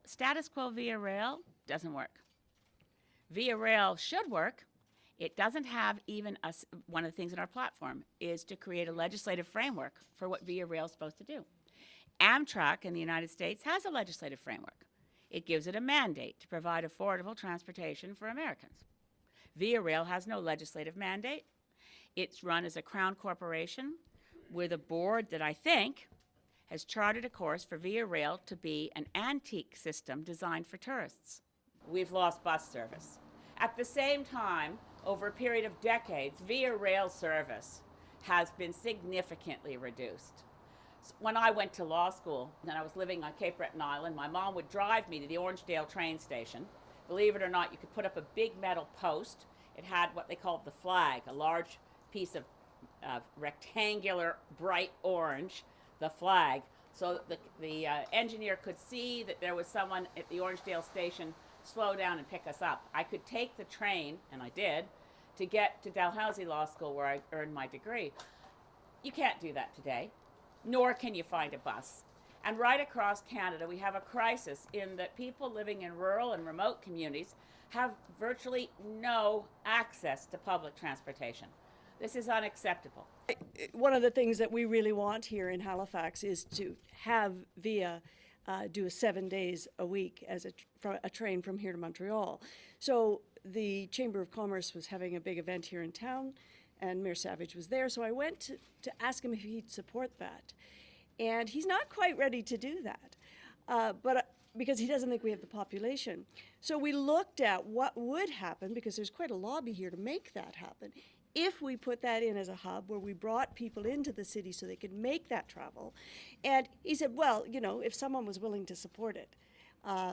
Status quo via rail doesn't work. Via rail should work. It doesn't have even one of the things in our platform is to create a legislative framework for what via rail is supposed to do. Amtrak in the United States has a legislative framework. It gives it a mandate to provide affordable transportation for Americans. Via rail has no legislative mandate. It's run as a crown corporation with a board that I think has charted a course for Via Rail to be an antique system designed for tourists. We've lost bus service. At the same time, over a period of decades, Via Rail service has been significantly reduced. When I went to law school and I was living on Cape Breton Island, my mom would drive me to the Orangedale train station. Believe it or not, you could put up a big metal post. It had what they called the flag, a large piece of rectangular bright orange, the flag, so the engineer could see that there was someone at the Orangedale station slow down and pick us up. I could take the train, and I did, to get to Dalhousie Law School where I earned my degree. You can't do that today, nor can you find a bus. And right across Canada, we have a crisis in that people living in rural and remote communities have virtually no access to public transportation. This is unacceptable. One of the things that we really want here in Halifax is to have VIA do 7 days a week as a train from here to Montreal. So the Chamber of Commerce was having a big event here in town, and Mayor Savage was there. So I went to ask him if he'd support that. And he's not quite ready to do that, because he doesn't think we have the population. So we looked at what would happen, because there's quite a lobby here to make that happen, if we put that in as a hub where we brought people into the city so they could make that travel. And he said, well, you know, if someone was willing to support it. Yeah,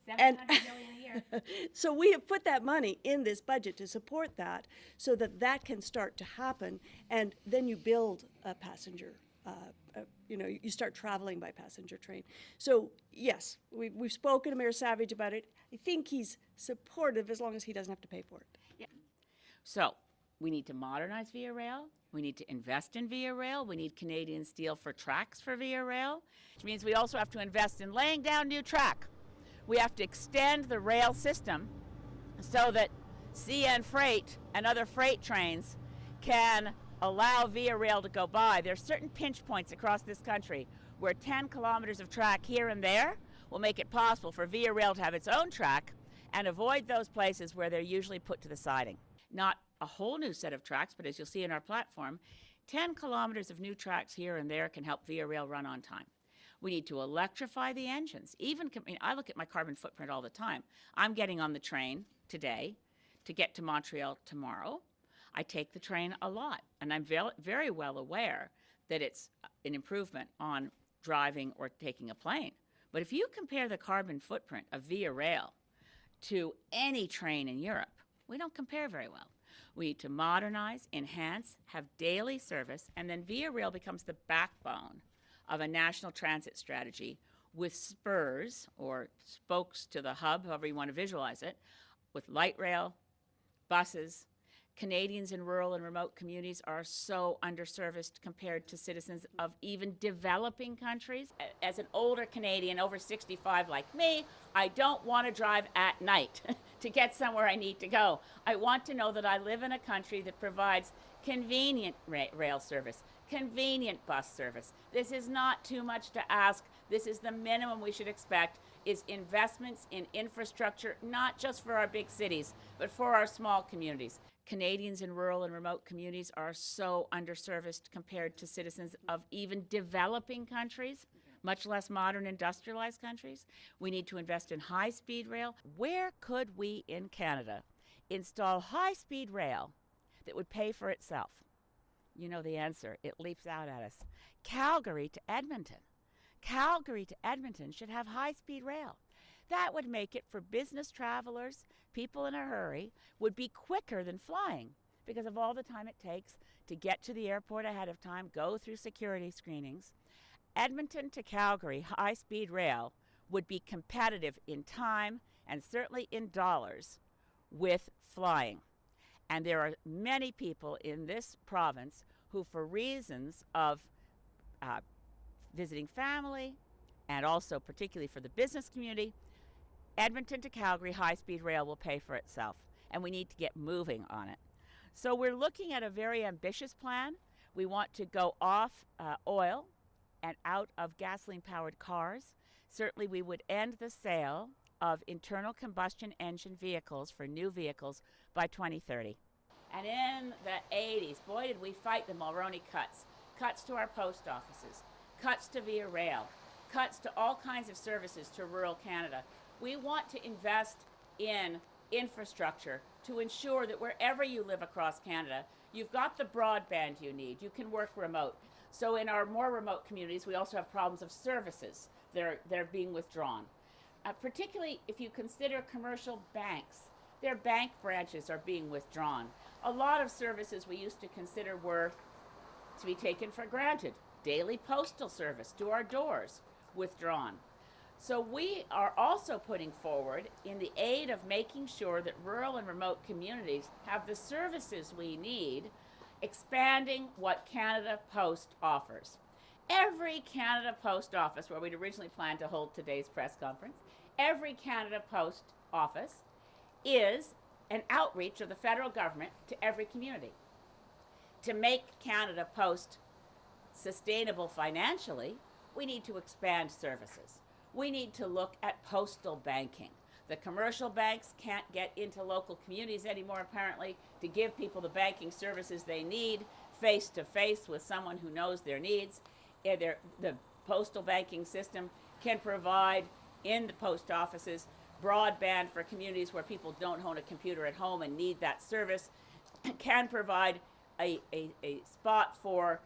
$700 million a year. So we have put that money in this budget to support that so that that can start to happen. And then you build a passenger, you know, you start traveling by passenger train. So yes, we've spoken to Mayor Savage about it. I think he's supportive as long as he doesn't have to pay for it. Yeah. So we need to modernize Via Rail. We need to invest in Via Rail. We need Canadian steel for tracks for Via Rail, which means we also have to invest in laying down new track. We have to extend the rail system so that CN Freight and other freight trains can allow Via Rail to go by. There are certain pinch points across this country where 10 kilometers of track here and there will make it possible for Via Rail to have its own track and avoid those places where they're usually put to the siding. Not a whole new set of tracks, but as you'll see in our platform, 10 kilometers of new tracks here and there can help Via Rail run on time. We need to electrify the engines. I look at my carbon footprint all the time. I'm getting on the train today to get to Montreal tomorrow. I take the train a lot, and I'm very well aware that it's an improvement on driving or taking a plane. But if you compare the carbon footprint of Via Rail to any train in Europe, we don't compare very well. We need to modernize, enhance, have daily service, and then Via Rail becomes the backbone of a national transit strategy with spurs or spokes to the hub, however you want to visualize it, with light rail, buses. Canadians in rural and remote communities are so underserviced compared to citizens of even developing countries. As an older Canadian, over 65 like me, I don't want to drive at night to get somewhere I need to go. I want to know that I live in a country that provides convenient rail service, convenient bus service. This is not too much to ask. This is the minimum we should expect, is investments in infrastructure, not just for our big cities, but for our small communities. Canadians in rural and remote communities are so underserviced compared to citizens of even developing countries, much less modern industrialized countries. We need to invest in high-speed rail. Where could we in Canada install high-speed rail that would pay for itself? You know the answer. It leaps out at us. Calgary to Edmonton. Calgary to Edmonton should have high-speed rail. That would make it for business travelers, people in a hurry, would be quicker than flying because of all the time it takes to get to the airport ahead of time, go through security screenings. Edmonton to Calgary high-speed rail would be competitive in time and certainly in dollars with flying. And there are many people in this province who, for reasons of visiting family, and also particularly for the business community, Edmonton to Calgary high-speed rail will pay for itself, and we need to get moving on it. So we're looking at a very ambitious plan. We want to go off oil and out of gasoline-powered cars. Certainly we would end the sale of internal combustion engine vehicles for new vehicles by 2030. And in the 80s, boy, did we fight the Mulroney cuts. Cuts to our post offices, cuts to Via Rail, cuts to all kinds of services to rural Canada. We want to invest in infrastructure to ensure that wherever you live across Canada, you've got the broadband you need. You can work remote. So in our more remote communities, we also have problems of services. They're being withdrawn. Particularly if you consider commercial banks, their bank branches are being withdrawn. A lot of services we used to consider were to be taken for granted. Daily postal service to our doors, withdrawn. So we are also putting forward, in the aid of making sure that rural and remote communities have the services we need, expanding what Canada Post offers. Every Canada Post office, where we'd originally planned to hold today's press conference, every Canada Post office is an outreach of the federal government to every community. To make Canada Post sustainable financially, we need to expand services. We need to look at postal banking. The commercial banks can't get into local communities anymore, apparently, to give people the banking services they need face to face with someone who knows their needs. The postal banking system can provide in the post offices broadband for communities where people don't own a computer at home and need that service, can provide a spot for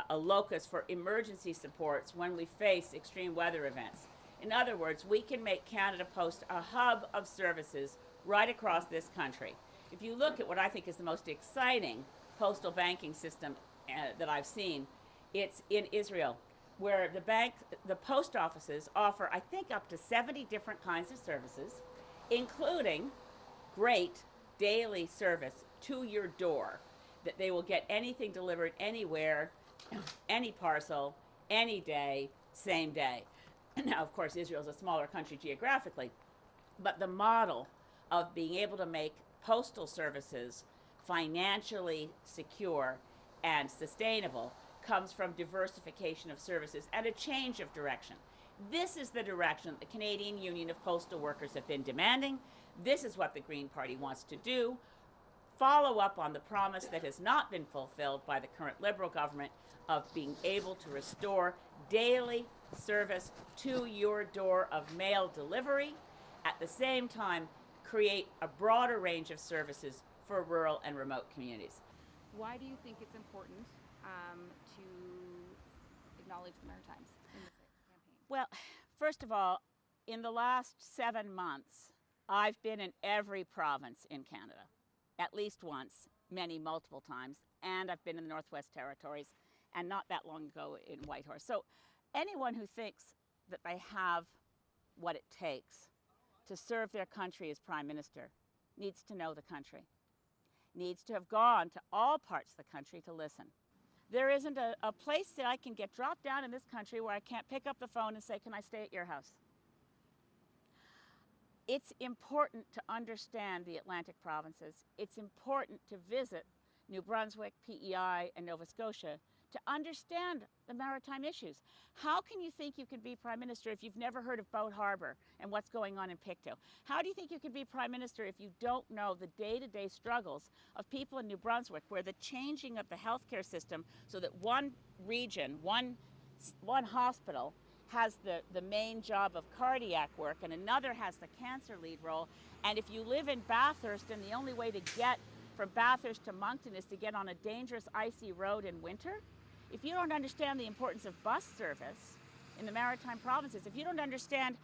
a locus for emergency supports when we face extreme weather events. In other words, we can make Canada Post a hub of services right across this country. If you look at what I think is the most exciting postal banking system that I've seen, it's in Israel, where the post offices offer, I think, up to 70 different kinds of services, including great daily service to your door, that they will get anything delivered anywhere, any parcel, any day, same day. Now, of course, Israel is a smaller country geographically, but the model of being able to make postal services financially secure and sustainable comes from diversification of services and a change of direction. This is the direction the Canadian Union of Postal Workers have been demanding. This is what the Green Party wants to do. Follow up on the promise that has not been fulfilled by the current Liberal government of being able to restore daily service to your door of mail delivery, at the same time create a broader range of services for rural and remote communities. Why do you think it's important to acknowledge the Maritimes in this campaign? Well, first of all, in the last 7 months, I've been in every province in Canada, at least once, many multiple times, and I've been in the Northwest Territories, and not that long ago in Whitehorse. So anyone who thinks that they have what it takes to serve their country as Prime Minister needs to know the country, needs to have gone to all parts of the country to listen. There isn't a place that I can get dropped down in this country where I can't pick up the phone and say, can I stay at your house? It's important to understand the Atlantic provinces. It's important to visit New Brunswick, PEI, and Nova Scotia to understand the maritime issues. How can you think you can be Prime Minister if you've never heard of Boat Harbour and what's going on in Pictou? How do you think you can be Prime Minister if you don't know the day-to-day struggles of people in New Brunswick, where the changing of the healthcare system so that one region, one hospital has the main job of cardiac work and another has the cancer lead role, and if you live in Bathurst and the only way to get from Bathurst to Moncton is to get on a dangerous icy road in winter, if you don't understand the importance of bus service in the maritime provinces, if you don't understand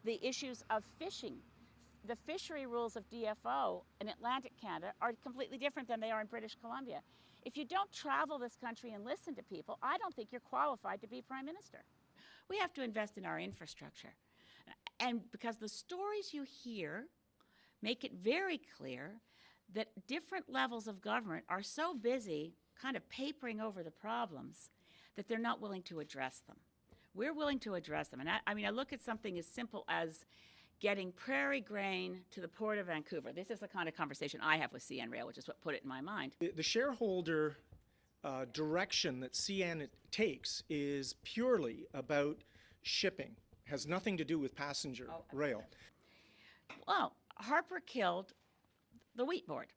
the issues of fishing, the fishery rules of DFO in Atlantic Canada are completely different than they are in British Columbia. If you don't travel this country and listen to people, I don't think you're qualified to be Prime Minister. We have to invest in our infrastructure. And because the stories you hear make it very clear that different levels of government are so busy kind of papering over the problems that they're not willing to address them. we're willing to address them. And I mean, I look at something as simple as getting prairie grain to the Port of Vancouver. This is the kind of conversation I have with CN Rail, which is what put it in my mind. The shareholder direction that CN takes is purely about shipping, has nothing to do with passenger rail. Well, Harper killed the wheat board.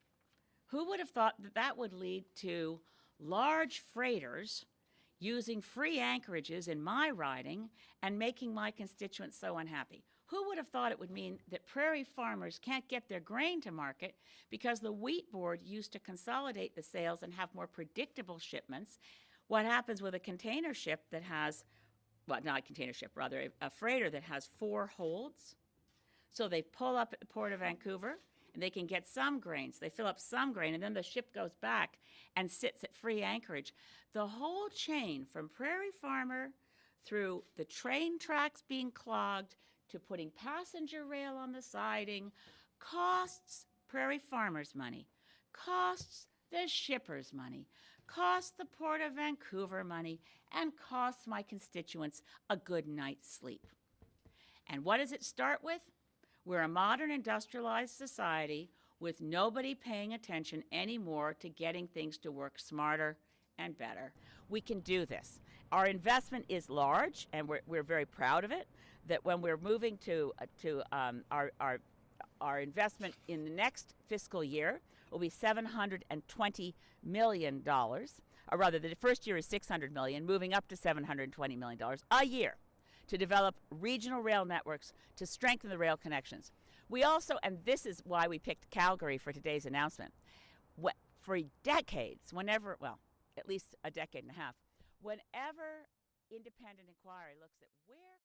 Who would have thought that that would lead to large freighters using free anchorages in my riding and making my constituents so unhappy? Who would have thought it would mean that prairie farmers can't get their grain to market because the wheat board used to consolidate the sales and have more predictable shipments? What happens with a container ship that has, well, not a container ship, rather a freighter that has 4 holds? So they pull up at the Port of Vancouver, and they can get some grains. They fill up some grain, and then the ship goes back and sits at free anchorage. The whole chain from prairie farmer through the train tracks being clogged to putting passenger rail on the siding costs prairie farmers money, costs the shippers money, costs the Port of Vancouver money, and costs my constituents a good night's sleep. And what does it start with? We're a modern industrialized society with nobody paying attention anymore to getting things to work smarter and better. We can do this. Our investment is large, and we're very proud of it, that when we're moving to our investment in the next fiscal year will be $720 million, or rather the first year is $600 million, moving up to $720 million a year, to develop regional rail networks to strengthen the rail connections. We also, and this is why we picked Calgary for today's announcement, for decades, whenever, well, at least a decade and a half, whenever independent inquiry looks at where